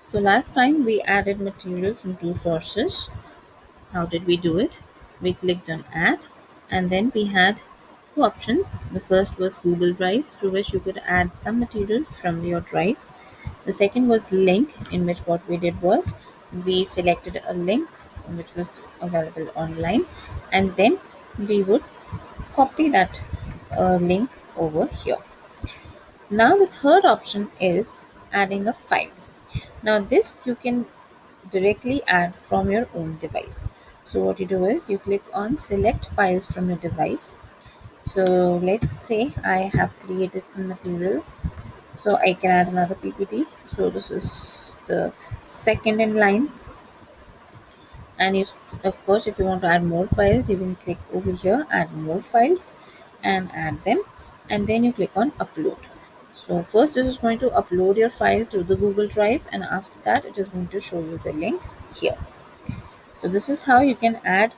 So last time we added material from two sources. How did we do it? We clicked on add, and then we had two options. The first was Google Drive, through which you could add some material from your drive. The second was link, in which what we did was we selected a link which was available online, and then we would copy that link over here. Now the third option is adding a file. Now this you can directly add from your own device. So what you do is you click on select files from your device. So let's say I have created some material, so I can add another PPT. So this is the second in line, and if of course if you want to add more files, you can click over here, add more files, and add them, and then you click on upload. So first this is going to upload your file to the Google Drive, and after that it is going to show you the link here. So this is how you can add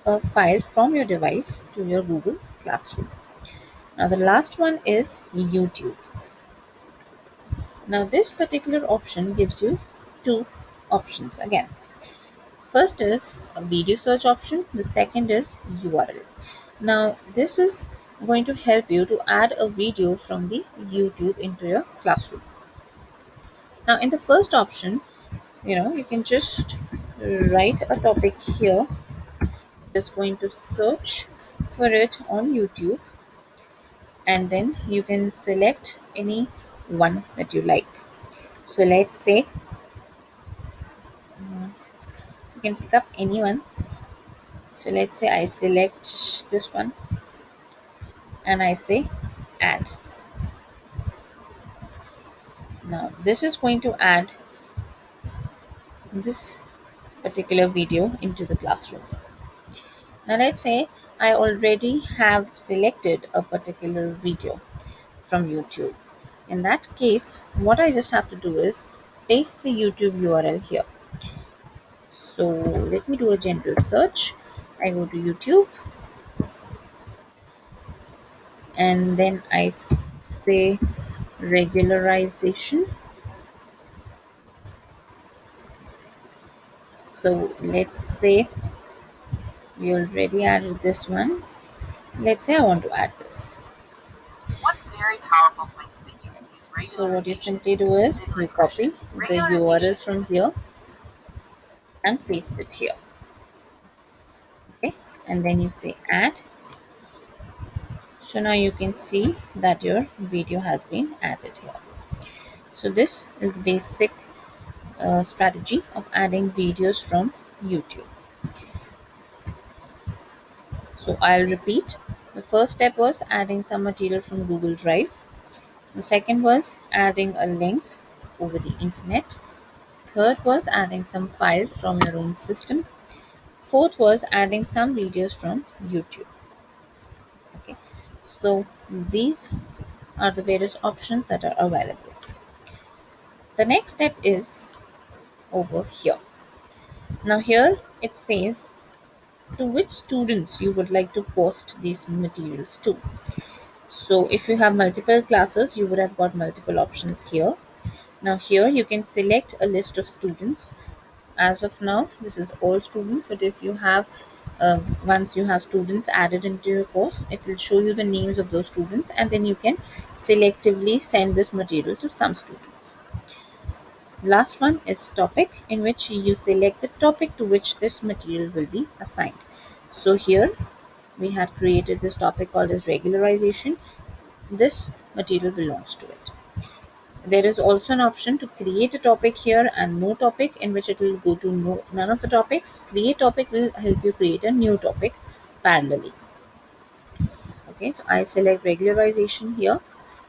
a file from your device to your Google Classroom. Now the last one is YouTube. Now this particular option gives you two options again. First is a video search option, the second is URL. Now this is going to help you to add a video from the YouTube into your classroom. Now in the first option, you can just write a topic here, just going to search for it on YouTube, and then you can select any one that you like. So let's say you can pick up any one. So let's say I select this one and I say add. Now this is going to add this particular video into the classroom. Now let's say I already have selected a particular video from YouTube. In that case, what I just have to do is paste the YouTube URL here. So let me do a general search. I go to YouTube, and then I say regularization. So let's say we already added this one. Let's say I want to add this. One very powerful place that you can use So what you regularization simply do is you copy the URL from here and paste it here. Okay, and then you say add. So now you can see that your video has been added here. So this is the basic strategy of adding videos from YouTube. So I'll repeat. The first step was adding some material from Google Drive. The second was adding a link over the internet. Third was adding some file from your own system. Fourth was adding some videos from YouTube. Okay, so these are the various options that are available. The next step is over here. Now here it says to which students you would like to post these materials to. So if you have multiple classes, you would have got multiple options here. Now here you can select a list of students. As of now, this is all students, but if you have once you have students added into your course, it will show you the names of those students, and then you can selectively send this material to some students. Last one is topic, in which you select the topic to which this material will be assigned. So here we had created this topic called as regularization. This material belongs to it. There is also an option to create a topic here and no topic, in which it will go to none of the topics. Create topic will help you create a new topic parallelly. Okay, so I select regularization here.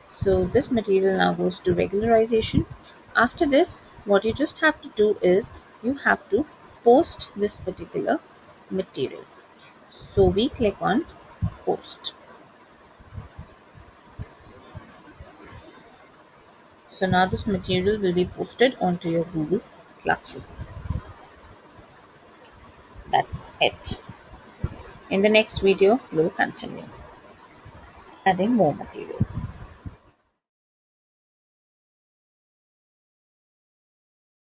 So this material now goes to regularization. After this, what you just have to do is you have to post this particular material. So we click on post. So now this material will be posted onto your Google Classroom. That's it. In the next video, we'll continue adding more material.